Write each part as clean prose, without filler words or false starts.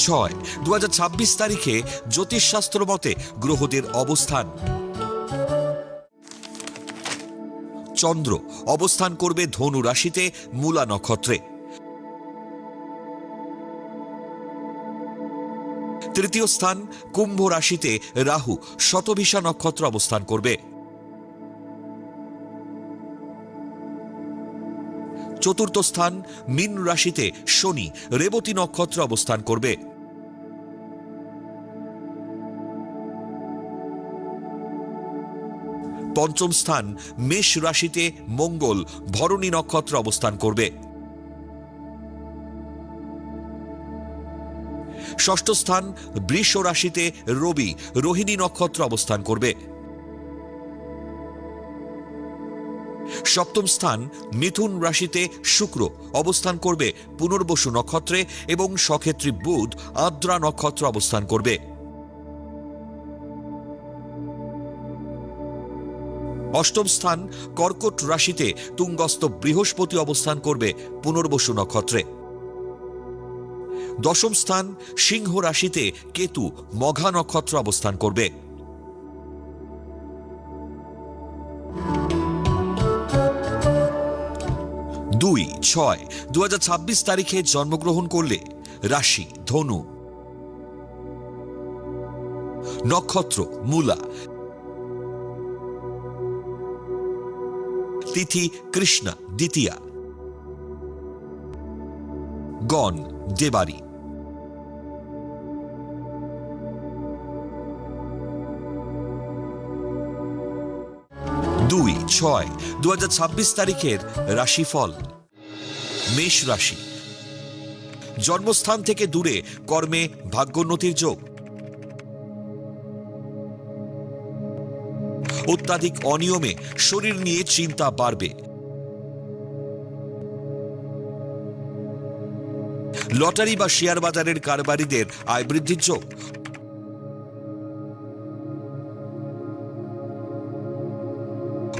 6 2026 তারিখে জ্যোতিষশাস্ত্র মতে গ্রহদের অবস্থান। চন্দ্র অবস্থান করবে ধনু রাশিতে মূলা নক্ষত্রে। তৃতীয় স্থান কুম্ভ রাশিতে রাহু শতভিষা নক্ষত্র অবস্থান করবে। চতুর্থ স্থান মীন রাশিতে শনি রেবতী নক্ষত্র অবস্থান করবে। পঞ্চম স্থান মেষ রাশিতে মঙ্গল ভরণী নক্ষত্র অবস্থান করবে। ষষ্ঠ স্থান বৃষ রাশিতে রবি রোহিণী নক্ষত্র অবস্থান করবে। সপ্তম স্থান মিথুন রাশিতে শুক্র অবস্থান করবে পুনর্বসু নক্ষত্রে এবং সক্ষেত্রী বুধ আদ্রা নক্ষত্র অবস্থান করবে। অষ্টম স্থান কর্কট রাশিতে তুঙ্গস্থ বৃহস্পতি অবস্থান করবে পুনর্বসু নক্ষত্রে। দশম স্থান সিংহ রাশিতে কেতু মঘা নক্ষত্র অবস্থান করবে। 2-6-2026 তারিখে জন্মগ্রহণ করলে রাশি ধনু, নক্ষত্র মূলা, তিথি কৃষ্ণা দ্বিতীয়া, গণ দেবারি। 2-6-2026 তারিখের রাশিফল। মেষ রাশি, জন্মস্থান থেকে দূরে কর্মে ভাগ্যোন্নতির যোগ। অত্যাধিক অনিয়মে শরীর নিয়ে চিন্তা বাড়বে। লটারি বা শেয়ার বাজারের কারবারিদের আয় বৃদ্ধির যোগ।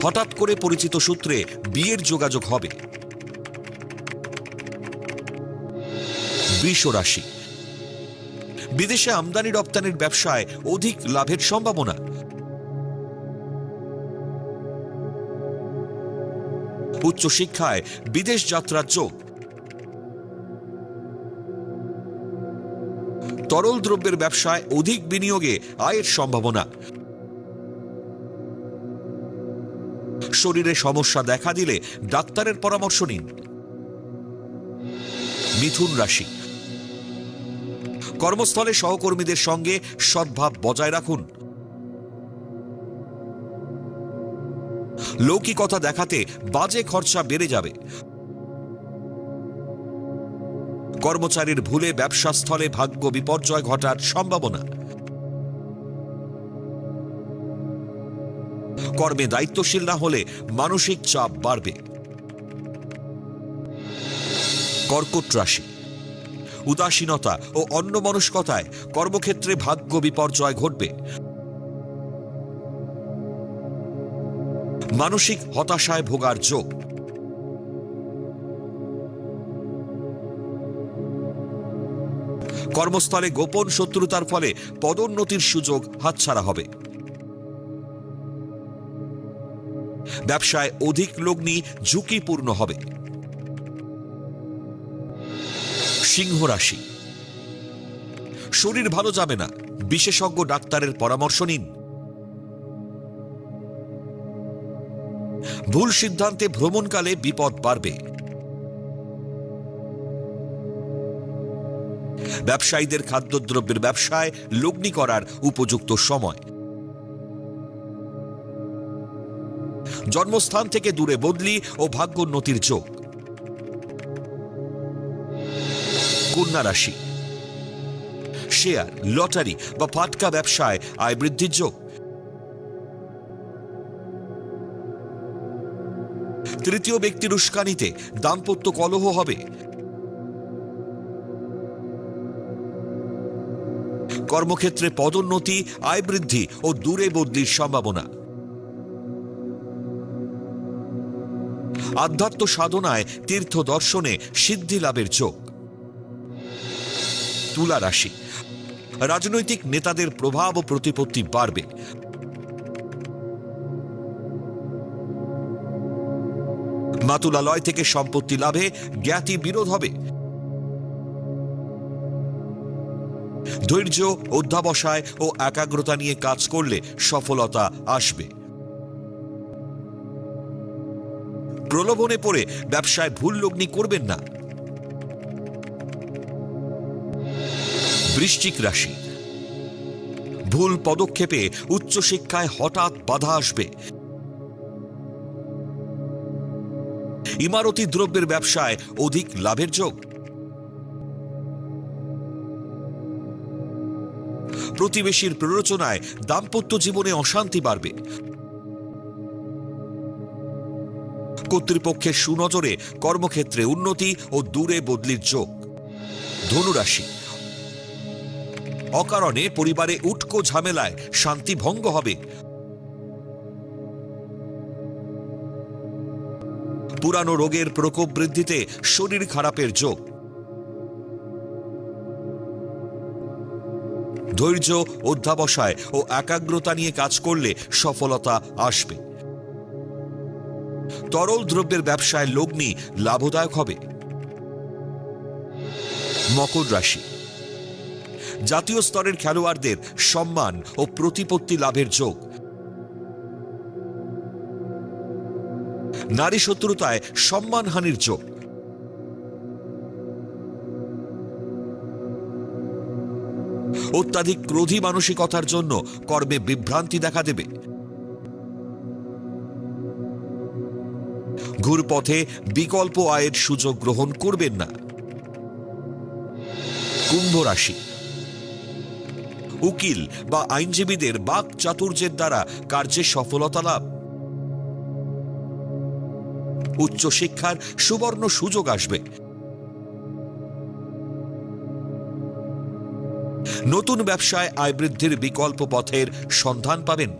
হঠাৎ করে পরিচিত সূত্রে বিয়ের যোগাযোগ হবে। বৃষ রাশি, বিদেশে আমদানি রপ্তানির ব্যবসায় অধিক লাভের সম্ভাবনা। উচ্চশিক্ষায় বিদেশ যাত্রার যোগ। তরল দ্রব্যের ব্যবসায় অধিক বিনিয়োগে আয়ের সম্ভাবনা। শরীরে সমস্যা দেখা দিলে ডাক্তারের পরামর্শ নিন। মিথুন রাশি, কর্মস্থলে সহকর্মীদের সঙ্গে সদ্ভাব বজায় রাখুন। লৌকিকতা দেখাতে বাজে খরচা বেড়ে যাবে। কর্মচারীর ভুলে ব্যবসাস্থলে ভাগ্য বিপর্যয় ঘটার সম্ভাবনা। কর্মে দায়িত্বশীল না হলে মানসিক চাপ বাড়বে। কর্কট রাশি, উদাসীনতা ও অন্যমনস্কতায় কর্মক্ষেত্রে ভাগ্য বিপর্যয় ঘটবে। মানসিক হতাশায় ভোগার যোগ। কর্মস্থলে গোপন শত্রুতার ফলে পদোন্নতির সুযোগ হাতছাড়া হবে। ব্যবসায় অধিক লগ্নি ঝুঁকিপূর্ণ হবে। সিংহ রাশি, শরীর ভালো যাবে না, বিশেষজ্ঞ ডাক্তারের পরামর্শ নিন। ভুল সিদ্ধান্তে ভ্রমণকালে বিপদ বাড়বে। ব্যবসায়ীদের খাদ্যদ্রব্যের ব্যবসায় লগ্নি করার উপযুক্ত সময়। জন্মস্থান থেকে দূরে বদলি ও ভাগ্যোন্নতির যোগ। কন্যা রাশি, শেয়ার, লটারি বা ফাটকা ব্যবসায় আয় বৃদ্ধির যোগ। তৃতীয় ব্যক্তির উস্কানিতে দাম্পত্য কলহ হবে। কর্মক্ষেত্রে পদোন্নতি, আয় বৃদ্ধি ও দূরে বদলির সম্ভাবনা। আধ্যাত্ম সাধনায় তীর্থ দর্শনে সিদ্ধি লাভের যোগ। তুলা রাশি, রাজনৈতিক নেতাদের প্রভাব ও প্রতিপত্তি বাড়বে। মাতুলালয় থেকে সম্পত্তি লাভে জ্ঞাতি বিরোধ হবে। ধৈর্য, অধ্যাবসায় ও একাগ্রতা নিয়ে কাজ করলে সফলতা আসবে। প্রলোভনে পড়ে ব্যবসায় ভুল লগ্নি করবেন না। বৃশ্চিক রাশি, ভুল পদক্ষেপে উচ্চশিক্ষায় হঠাৎ বাধা আসবে। ইমারতি দ্রব্যের ব্যবসায় অধিক লাভের যোগ। প্রতিবেশীর প্ররোচনায় দাম্পত্য জীবনে অশান্তি বাড়বে। কর্তৃপক্ষের সুনজরে কর্মক্ষেত্রে উন্নতি ও দূরে বদলির যোগ। ধনুরাশি, অকারণে পরিবারে উটকো ঝামেলায় শান্তি ভঙ্গ হবে। পুরানো রোগের প্রকোপ বৃদ্ধিতে শরীর খারাপের যোগ। ধৈর্য, অধ্যাবসায় ও একাগ্রতা নিয়ে কাজ করলে সফলতা আসবে। তরল দ্রব্যের ব্যবসায় লগ্নি লাভদায়ক হবে। মকর রাশি, জাতীয় স্তরের খেলোয়াড়দের সম্মান ও প্রতিপত্তি লাভের যোগ। নারী শত্রুতায় সম্মানহানির যোগ। অত্যাধিক ক্রোধী মানসিকতার জন্য কর্মে বিভ্রান্তি দেখা দেবে। ঘুরপথে বিকল্প আয়ের সুযোগ গ্রহণ করবেন না। কুম্ভ রাশি, উকিল বা আইনজীবীদের বাক চাতুর্যের দ্বারা কার্যে সফলতা লাভ। উচ্চশিক্ষার সুবর্ণ সুযোগ আসবে। নতুন ব্যবসায় আয় বৃদ্ধির বিকল্প পথের সন্ধান পাবেন।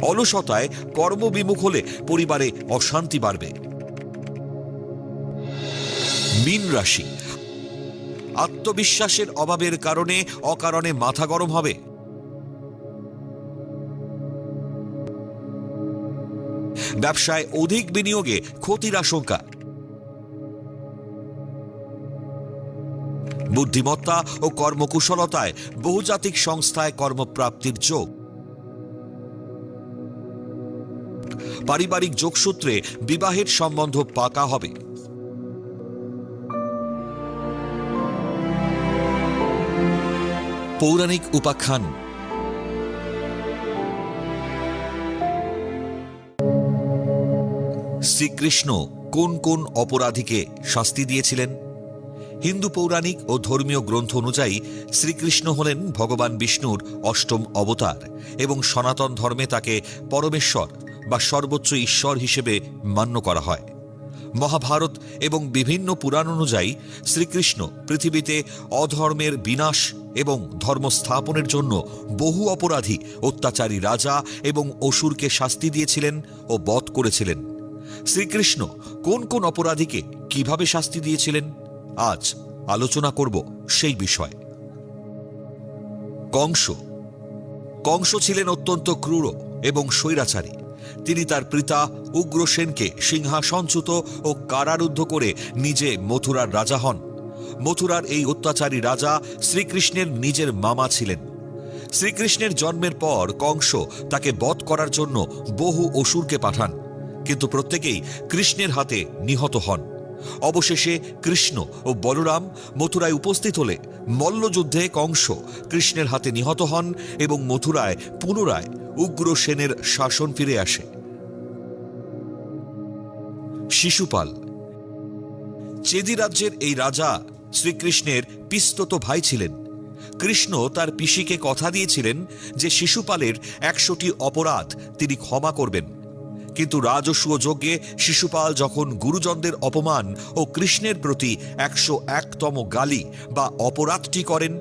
অলসতায় কর্মবিমুখ হলে পরিবারে অশান্তি বাড়বে। মীন রাশি, আত্মবিশ্বাসের অভাবের কারণে অকারণে মাথা গরম হবে। ব্যবসায় অধিক বিনিয়োগে ক্ষতির আশঙ্কা। বুদ্ধিমত্তা ও কর্মকুশলতায় বহুজাতিক সংস্থায় কর্মপ্রাপ্তির যোগ। পারিবারিক যোগসূত্রে বিবাহের সম্বন্ধ পাকা হবে। পৌরাণিক উপাখ্যান। শ্রীকৃষ্ণ কোন কোন অপরাধীকে শাস্তি দিয়েছিলেন? হিন্দু পৌরাণিক ও ধর্মীয় গ্রন্থ অনুযায়ী শ্রীকৃষ্ণ হলেন ভগবান বিষ্ণুর অষ্টম অবতার এবং সনাতন ধর্মে তাকে পরমেশ্বর বা সর্বোচ্চ ঈশ্বর হিসেবে মান্য করা হয়। মহাভারত এবং বিভিন্ন পুরাণ অনুযায়ী শ্রীকৃষ্ণ পৃথিবীতে অধর্মের বিনাশ এবং ধর্ম স্থাপনের জন্য বহু অপরাধী অত্যাচারী রাজা এবং অসুরকে শাস্তি দিয়েছিলেন ও বধ করেছিলেন। শ্রীকৃষ্ণ কোন কোন অপরাধীকে কিভাবে শাস্তি দিয়েছিলেন আজ আলোচনা করব সেই বিষয়। কংস। কংস ছিলেন অত্যন্ত ক্রূর এবং স্বৈরাচারী। তিনি তার পিতা উগ্রসেনকে সিংহাসনচ্যুত ও কারারুদ্ধ করে নিজে মথুরার রাজা হন। মথুরার এই অত্যাচারী রাজা শ্রীকৃষ্ণের নিজের মামা ছিলেন। শ্রীকৃষ্ণের জন্মের পর কংস তাকে বধ করার জন্য বহু অসুরকে পাঠান, কিন্তু প্রত্যেকেই কৃষ্ণের হাতে নিহত হন। অবশেষে কৃষ্ণ ও বলরাম মথুরায় উপস্থিত হলে মল্লযুদ্ধে কংস কৃষ্ণের হাতে নিহত হন এবং মথুরায় পুনরায় উগ্রসেনের শাসন ফিরে আসে। শিশুপাল। চেদি রাজ্যের এই রাজা শ্রীকৃষ্ণের পিস্তত ভাই ছিলেন। কৃষ্ণ তার পিসিকে কথা দিয়েছিলেন যে শিশুপালের 100টি অপরাধ তিনি ক্ষমা করবেন, কিন্তু রাজসূয় যজ্ঞে শিশুপাল যখন গুরুজনদের অপমান ও কৃষ্ণের প্রতি 101তম গালি বা অপরাধটি করেন,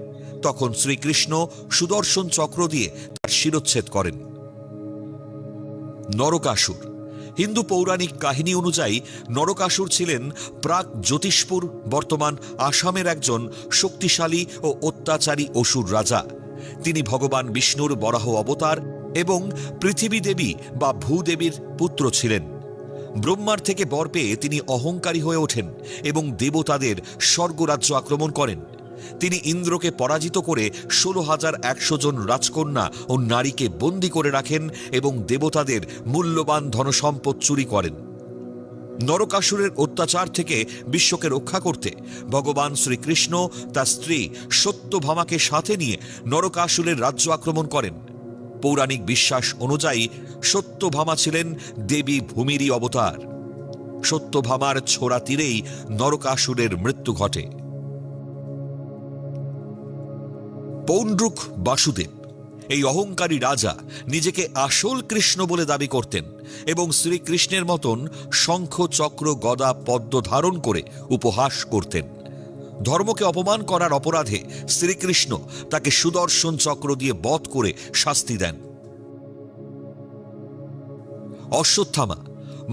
তখন শ্রীকৃষ্ণ সুদর্শন চক্র দিয়ে তার শিরচ্ছেদ করেন। নরকাসুর। হিন্দু পৌরাণিক কাহিনী অনুযায়ী নরকাসুর ছিলেন প্রাক জ্যোতিষপুর বর্তমান আসামের একজন শক্তিশালী ও অত্যাচারী অসুর রাজা। তিনি ভগবান বিষ্ণুর বরাহ অবতার এবং পৃথিবী দেবী বা ভূদেবীর পুত্র ছিলেন। ব্রহ্মার থেকে বর পেয়ে তিনি অহংকারী হয়ে ওঠেন এবং দেবতাদের স্বর্গরাজ্য আক্রমণ করেন। তিনি ইন্দ্রকে পরাজিত করে 16,100 জন রাজকন্যা ও নারীকে বন্দী করে রাখেন এবং দেবতাদের মূল্যবান ধনসম্পদ চুরি করেন। নরকাসুরের অত্যাচার থেকে বিশ্বকে রক্ষা করতে ভগবান শ্রীকৃষ্ণ তার স্ত্রী সত্যভামাকে সাথে নিয়ে নরকাসুরের রাজ্য আক্রমণ করেন। পৌরাণিক বিশ্বাস অনুযায়ী সত্যভামা ছিলেন দেবী ভূমিরই অবতার। সত্যভামার ছোড়া তীরেই নরকাসুরের মৃত্যু ঘটে। পৌণ্ড্রুক বাসুদেব এই অহংকারী রাজা নিজেকে আসল কৃষ্ণ বলে দাবি করতেন এবং শ্রীকৃষ্ণের মতন শঙ্খ চক্র গদা পদ্ম ধারণ করে উপহাস করতেন। ধর্মকে অপমান করার অপরাধে শ্রীকৃষ্ণ তাকে সুদর্শন চক্র দিয়ে বধ করে শাস্তি দেন। অশ্বত্থামা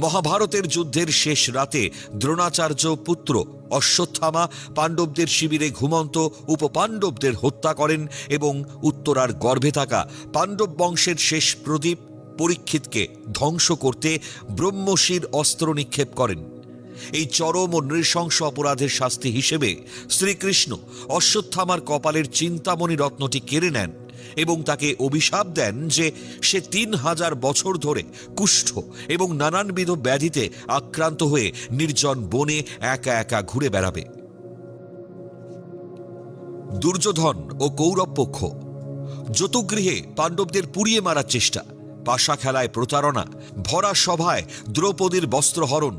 মহাভারতের যুদ্ধের শেষ রাতে দ্রোণাচার্য পুত্র অশ্বত্থামা পাণ্ডবদের শিবিরে ঘুমন্ত উপপাণ্ডবদের হত্যা করেন এবং উত্তরার গর্ভে থাকা পাণ্ডব বংশের শেষ প্রদীপ পরীক্ষিতকে ধ্বংস করতে ব্রহ্মশির অস্ত্র নিক্ষেপ করেন। এই চরম ও নৃশংস অপরাধের শাস্তি হিসেবে শ্রীকৃষ্ণ অশ্বত্থামার কপালের চিন্তামণি রত্নটি কেড়ে নেন এবং তাকে অভিশাপ দেন যে সে 3000 বছর ধরে কুষ্ঠ এবং নানানবিধ ব্যাধিতে আক্রান্ত হয়ে নির্জন বনে একা একা ঘুরে বেড়াবে। দুর্যোধন ও কৌরব পক্ষ যতুগৃহে পাণ্ডবদের পুড়িয়ে মারার চেষ্টা, পাশা খেলায় প্রতারণা, ভরা সভায় দ্রৌপদীর বস্ত্রহরণ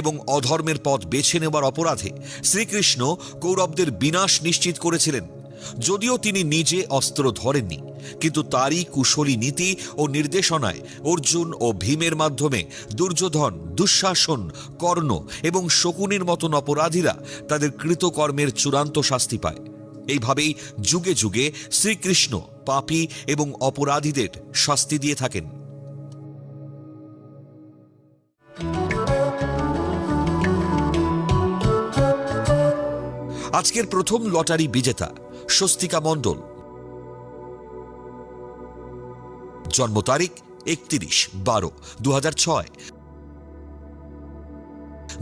এবং অধর্মের পথ বেছে নেবার অপরাধে শ্রীকৃষ্ণ কৌরবদের বিনাশ নিশ্চিত করেছিলেন। যদিও তিনি নিজে অস্ত্র ধরেননি, কিন্তু তারই কুশলী নীতি ও নির্দেশনায় অর্জুন ও ভীমের মাধ্যমে দুর্যোধন, দুঃশাসন, কর্ণ এবং শকুনির মতন অপরাধীরা তাদের কৃতকর্মের চূড়ান্ত শাস্তি পায়। এইভাবেই যুগে যুগে শ্রীকৃষ্ণ পাপী এবং অপরাধীদের শাস্তি দিয়ে থাকেন। আজকের প্রথম লটারি বিজেতা স্বস্তিকা মণ্ডল। জন্ম তারিখ 31/12/2006।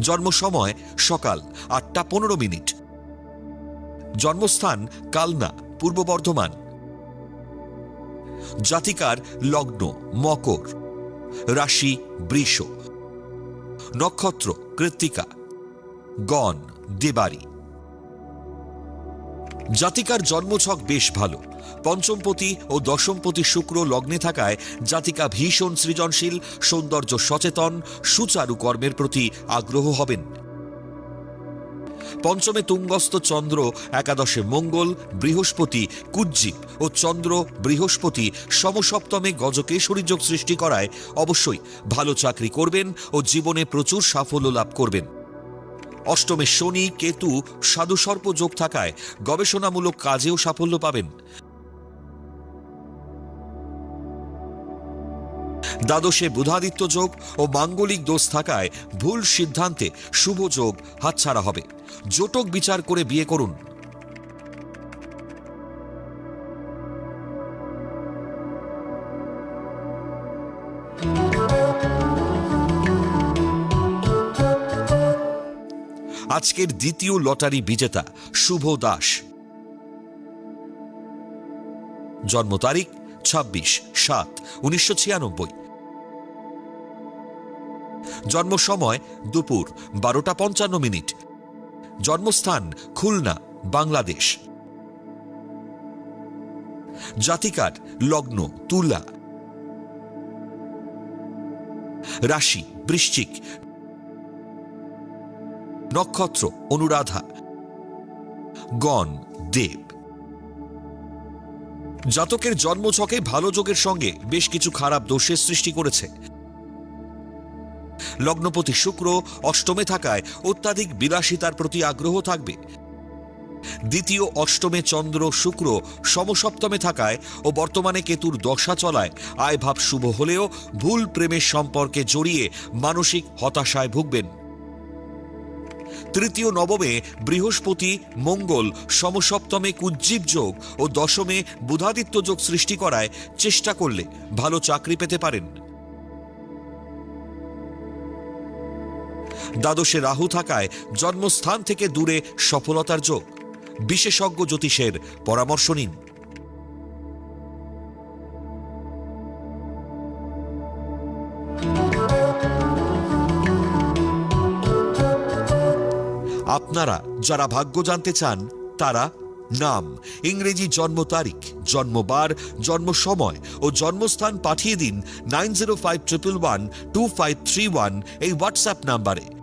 জন্ম সময় সকাল 8:15। জন্মস্থান কালনা, পূর্ব বর্ধমান। জাতিকার লগ্ন মকর, রাশি বৃষ, নক্ষত্র কৃত্তিকা, গণ দেবারি। জাতিকার জন্মছক বেশ ভালো। পঞ্চমপতি ও দশমপতি শুক্র লগ্নে থাকায় জাতিকা ভীষণ সৃজনশীল, সৌন্দর্য সচেতন, সুচারু কর্মের প্রতি আগ্রহ হবেন। পঞ্চমে তুঙ্গস্থ চন্দ্র, একাদশে মঙ্গল, বৃহস্পতি, কুজ্জিত ও চন্দ্র বৃহস্পতি সমসপ্তমে গজকেশরী যোগ সৃষ্টি করায় অবশ্যই ভালো চাকরি করবেন ও জীবনে প্রচুর সাফল্য লাভ করবেন। অষ্টমে শনি, কেতু, সাধুসর্প যোগ থাকায় গবেষণামূলক কাজেও সাফল্য পাবেন। দ্বাদশে বুধাদিত্য যোগ ও মাঙ্গলিক দোষ থাকায় ভুল সিদ্ধান্তে শুভ যোগ হাতছাড়া হবে। জটক বিচার করে বিয়ে করুন। আজকের দ্বিতীয় লটারি বিজেতা শুভ দাস। জন্ম তারিখ 26/7/1996। জন্ম সময় দুপুর 12:55। জন্মস্থান খুলনা, বাংলাদেশ। জাতিকার লগ্ন তুলা, রাশি বৃশ্চিক, নক্ষত্র অনুরাধা, গণ দেব। জাতকের জন্মছকে ভালো যোগের সঙ্গে বেশ কিছু খারাপ দোষের সৃষ্টি করেছে। লগ্নপতি শুক্র অষ্টমে থাকায় অত্যাধিক বিলাসিতার প্রতি আগ্রহ থাকবে। দ্বিতীয় অষ্টমে চন্দ্র শুক্র সমসপ্তমে থাকায় ও বর্তমানে কেতুর দশা চলায় আয়ভাব শুভ হলেও ভুল প্রেমের সম্পর্কে জড়িয়ে মানসিক হতাশায় ভুগবেন। তৃতীয় নবমে বৃহস্পতি মঙ্গল সমসপ্তমে কুজ্জীব যোগ ও দশমে বুধাদিত্য যোগ সৃষ্টি করায় চেষ্টা করলে ভালো চাকরি পেতে পারেন। দ্বাদশে রাহু থাকায় জন্মস্থান থেকে দূরে সফলতার যোগ। বিশেষজ্ঞ জ্যোতিষের পরামর্শ নিন। আপনারা যারা ভাগ্য জানতে চান তারা নাম, ইংরেজি জন্ম তারিখ, জন্মবার, জন্ম সময় ও জন্মস্থান পাঠিয়ে দিন 9051125531 এই হোয়াটসঅ্যাপ নাম্বারে।